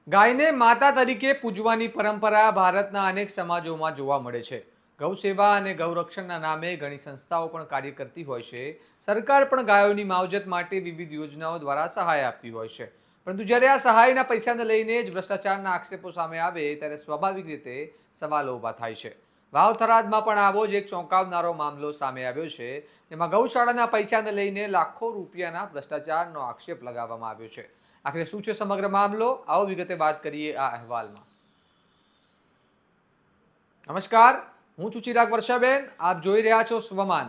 ગાયને માતા તરીકે પૂજવાની પરંપરા ભારતના અનેક સમાજોમાં જોવા મળે છે. ગૌ સેવા અને ગૌરક્ષણના નામે ઘણી સંસ્થાઓ પણ કાર્ય કરતી હોય છે. સરકાર પણ ગાયોની માવજત માટે વિવિધ યોજનાઓ દ્વારા સહાય આપતી હોય છે. પરંતુ જ્યારે આ સહાયના પૈસાને લઈને જ ભ્રષ્ટાચારના આક્ષેપો સામે આવે ત્યારે સ્વાભાવિક રીતે સવાલો ઊભા થાય છે. વાવ થરાદમાં પણ આવો જ એક ચોંકાવનારો મામલો સામે આવ્યો છે. જેમાં ગૌશાળાના પૈસાને લઈને લાખો રૂપિયાના ભ્રષ્ટાચારનો આક્ષેપ લગાવવામાં આવ્યો છે. આખરે શું છે સમગ્ર મામલો, આવો વિગતે વાત કરીએ આ અહેવાલમાં. નમસ્કાર, હું છું ચિરાગ વર્ષાબેન, આપ જોઈ રહ્યા છો સ્વમાન.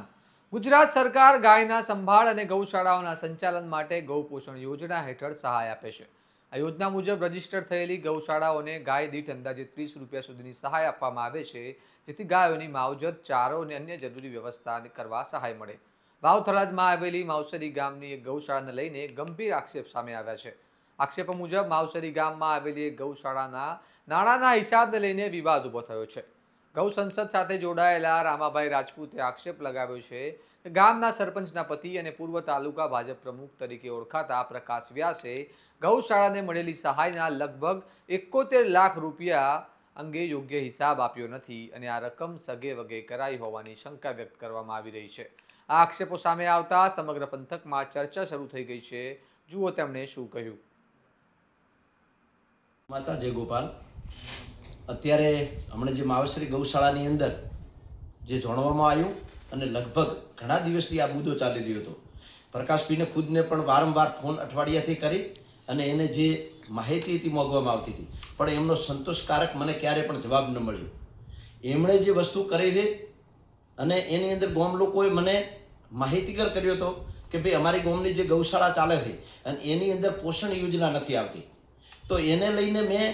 ગુજરાત સરકાર ગાયના સંભાળ અને ગૌશાળાઓના સંચાલન માટે ગૌપોષણ યોજના હેઠળ સહાય આપે છે. આ યોજના મુજબ રજીસ્ટર થયેલી ગૌશાળાઓને ગાય દીઠ અંદાજે 30 રૂપિયા સુધીની સહાય આપવામાં આવે છે, જેથી ગાયોની માવજત, ચારો અને અન્ય જરૂરી વ્યવસ્થા કરવા સહાય મળે. વાવ થરાદમાં આવેલી માવસરી ગામની એક ગૌશાળાને લઈને ગંભીર આક્ષેપ સામે આવ્યા છે. આક્ષેપો મુજબ માવસરી ગામમાં આવેલી એક ગૌશાળાના નાણાંના હિસાબને લઈને વિવાદ ઊભો થયો છે. ગૌ સંસદ સાથે જોડાયેલા રામાભાઈ રાજપૂતે આક્ષેપ લગાવ્યો છે કે ગામના સરપંચના પતિ અને પૂર્વ તાલુકા ભાજપ પ્રમુખ તરીકે ઓળખાતા પ્રકાશ વ્યાસે ગૌશાળાને મળેલી સહાયના લગભગ 71 લાખ રૂપિયા અંગે યોગ્ય હિસાબ આપ્યો નથી અને આ રકમ સગે વગે કરાઈ હોવાની શંકા વ્યક્ત કરવામાં આવી રહી છે. આ આક્ષેપો સામે આવતા સમગ્ર પંથકમાં ચર્ચા શરૂ થઈ ગઈ છે. જુઓ તેમણે શું કહ્યું. માતા જય ગોપાલ. અત્યારે હમણાં જે માવસરી ગૌશાળાની અંદર જે જાણવામાં આવ્યું અને લગભગ ઘણા દિવસથી આ મુદ્દો ચાલી રહ્યો હતો. પ્રકાશભાઈને ખુદને પણ વારંવાર ફોન અઠવાડિયાથી કરી અને એને જે માહિતી હતી માંગવામાં આવતી હતી, પણ એમનો સંતોષકારક મને ક્યારે પણ જવાબ ન મળ્યો. એમણે જે વસ્તુ કરી છે અને એની અંદર ગામ લોકોએ મને માહિતીગર કર્યો હતો કે ભાઈ અમારી ગામની જે ગૌશાળા ચાલે છે અને એની અંદર પોષણ યોજના નથી આવતી. તો એને લઈને મેં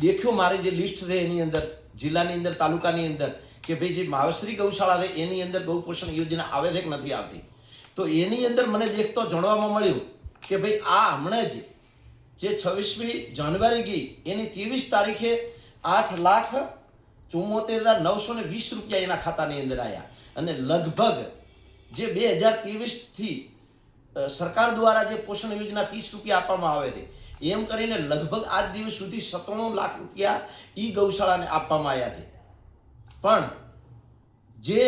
દેખ્યો મારી જે લિસ્ટ છે એની અંદર જિલ્લાની અંદર તાલુકાની અંદર કે ભાઈ જે માવસરી ગૌશાળા છે એની અંદર ગૌ પોષણ યોજના આવે છે કે નથી આવતી. તો એની અંદર મને દેખતો જાણવામાં મળ્યું કે ભાઈ આ હમણાં જ જે 26મી જાન્યુઆરી ગઈ એની 23 તારીખે 8,74,920 રૂપિયા એના ખાતાની અંદર આવ્યા અને લગભગ જે 2023થી સરકાર દ્વારા જે પોષણ યોજના 30 રૂપિયા આપવામાં આવે છે એમ કરીને લગભગ આજ દિવસ સુધી 97 લાખ રૂપિયા ઈ ગૌશાળાને આપવામાં આવ્યા છે. પણ જે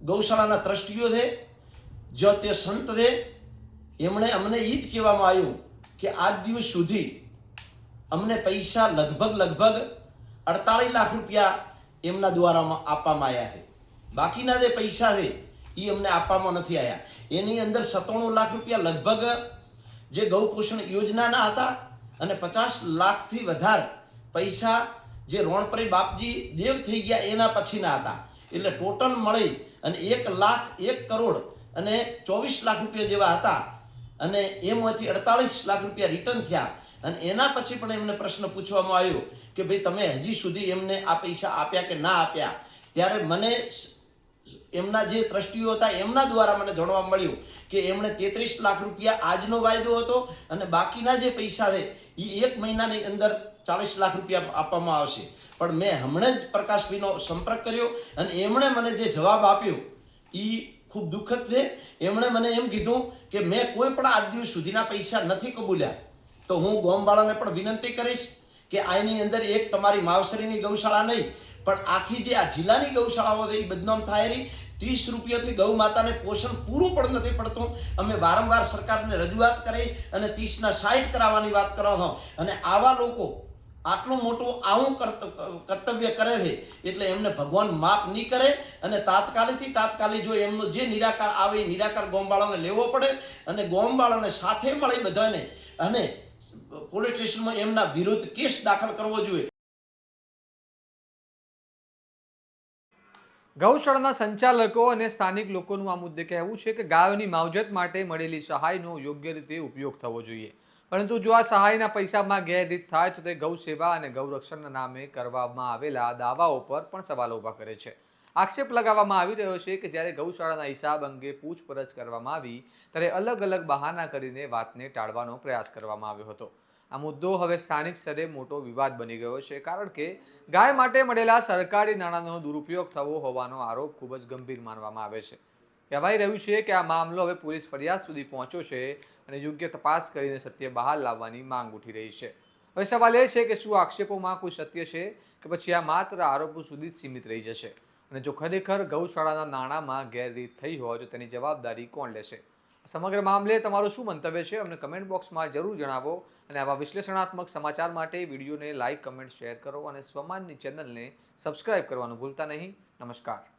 ગૌશાળાના ટ્રસ્ટીઓ છે, જો તે સંત છે, એમણે અમને એ જ કહેવામાં આવ્યું કે આજ દિવસ સુધી અમને પૈસા લગભગ 48 લાખ રૂપિયા એમના દ્વારા આપવામાં આવ્યા છે. બાકીના જે પૈસા છે એ અમને આપવામાં નથી આવ્યા. એની અંદર 97 લાખ રૂપિયા લગભગ જે ગૌ પોષણ યોજનાના હતા અને 50 લાખથી વધારે પૈસા જે રોણપરી બાપજી દેવ થઈ ગયા એના પછીના હતા. એટલે ટોટલ મળી અને 1,01,00,00,000 અને 24 લાખ રૂપિયા જેવા હતા અને એમાંથી 48 લાખ રૂપિયા રિટર્ન થયા. અને એના પછી પણ એમને પ્રશ્ન પૂછવામાં આવ્યો કે ભાઈ તમે હજી સુધી એમને આ પૈસા આપ્યા કે ના આપ્યા. ત્યારે મને એમના જે ટ્રસ્ટીઓ હતા એમના દ્વારા મને જાણવા મળ્યું કે એમણે 33 લાખ રૂપિયા આજનો વાયદો હતો અને બાકીના જે પૈસા છે એ 1 મહિનાની અંદર 40 લાખ રૂપિયા આપવામાં આવશે. પણ મેં હમણાં જ પ્રકાશભાઈનો સંપર્ક કર્યો અને એમણે મને જે જવાબ આપ્યો એ ખૂબ દુઃખદ છે. એમણે મને એમ કીધું કે મેં કોઈ પણ આજ દિવસ સુધીના પૈસા નથી કબૂલ્યા. તો હું ગામવાળાને પણ વિનંતી કરીશ કે આની અંદર એક તમારી માવસરીની ગૌશાળા નહીં પણ આખી જે આ જિલ્લાની ગૌશાળાઓ છે એ બદનામ થાય રહી. 30 રૂપિયાથી ગૌ માતાને પોષણ પૂરું પણ નથી પડતું. અમે વારંવાર સરકારને રજૂઆત કરી અને 30ના 60 કરાવવાની વાત કરો છો અને આવા લોકો આટલું મોટું આવું કર્તવ્ય કરે છે એટલે એમને ભગવાન માફ નહીં કરે અને તાત્કાલિક જો એમનો જે નિરાકાર આવે એ નિરાકાર ગામવાળાને લેવો પડે અને ગામવાળાને સાથે મળી બધાને અને પોલીસ સ્ટેશનમાં એમના વિરુદ્ધ કેસ દાખલ કરવો જોઈએ. ગૌશાળાના સંચાલકો અને સ્થાનિક લોકોનું આ મુદ્દે કહેવું છે કે ગાયોની માવજત માટે મળેલી સહાયનો યોગ્ય રીતે ઉપયોગ થવો જોઈએ. પરંતુ જો આ સહાયના પૈસામાં ગેરરીત થાય તો તે ગૌ સેવા અને ગૌરક્ષણના નામે કરવામાં આવેલા દાવાઓ પર પણ સવાલ ઊભા કરે છે. આક્ષેપ લગાવવામાં આવી રહ્યો છે કે જ્યારે ગૌશાળાના હિસાબ અંગે પૂછપરછ કરવામાં આવી ત્યારે અલગ બહાના કરીને વાતને ટાળવાનો પ્રયાસ કરવામાં આવ્યો હતો. આ મુદ્દો હવે સ્થાનિક સ્તરે મોટો વિવાદ બની ગયો છે, કારણ કે ગાય માટે મળેલા સરકારી નાણાંનો દુરુપયોગ થવો હોવાનો આરોપ ખૂબ જ ગંભીર માનવામાં આવે છે. કહેવાઈ રહ્યું છે કે આ મામલો હવે પોલીસ ફરિયાદ સુધી પહોંચ્યો છે અને યોગ્ય તપાસ કરીને સત્ય બહાર લાવવાની માંગ ઉઠી રહી છે. હવે સવાલ એ છે કે શું આક્ષેપોમાં કોઈ સત્ય છે કે પછી આ માત્ર આરોપો સુધી જ સીમિત રહી જશે, અને જો ખરેખર ગૌશાળાના નાણાંમાં ગેરરીત થઈ હોય તો તેની જવાબદારી કોણ લેશે? સમગ્ર મામલે તમારું શું મંતવ્ય છે અમને કમેન્ટ બોક્સમાં જરૂર જણાવો. અને આવા વિશ્લેષણાત્મક સમાચાર માટે વિડીયોને લાઇક, કમેન્ટ, શેર કરો અને સ્વમાનની ચેનલને સબસ્ક્રાઇબ કરવાનું ભૂલતા નહીં. નમસ્કાર.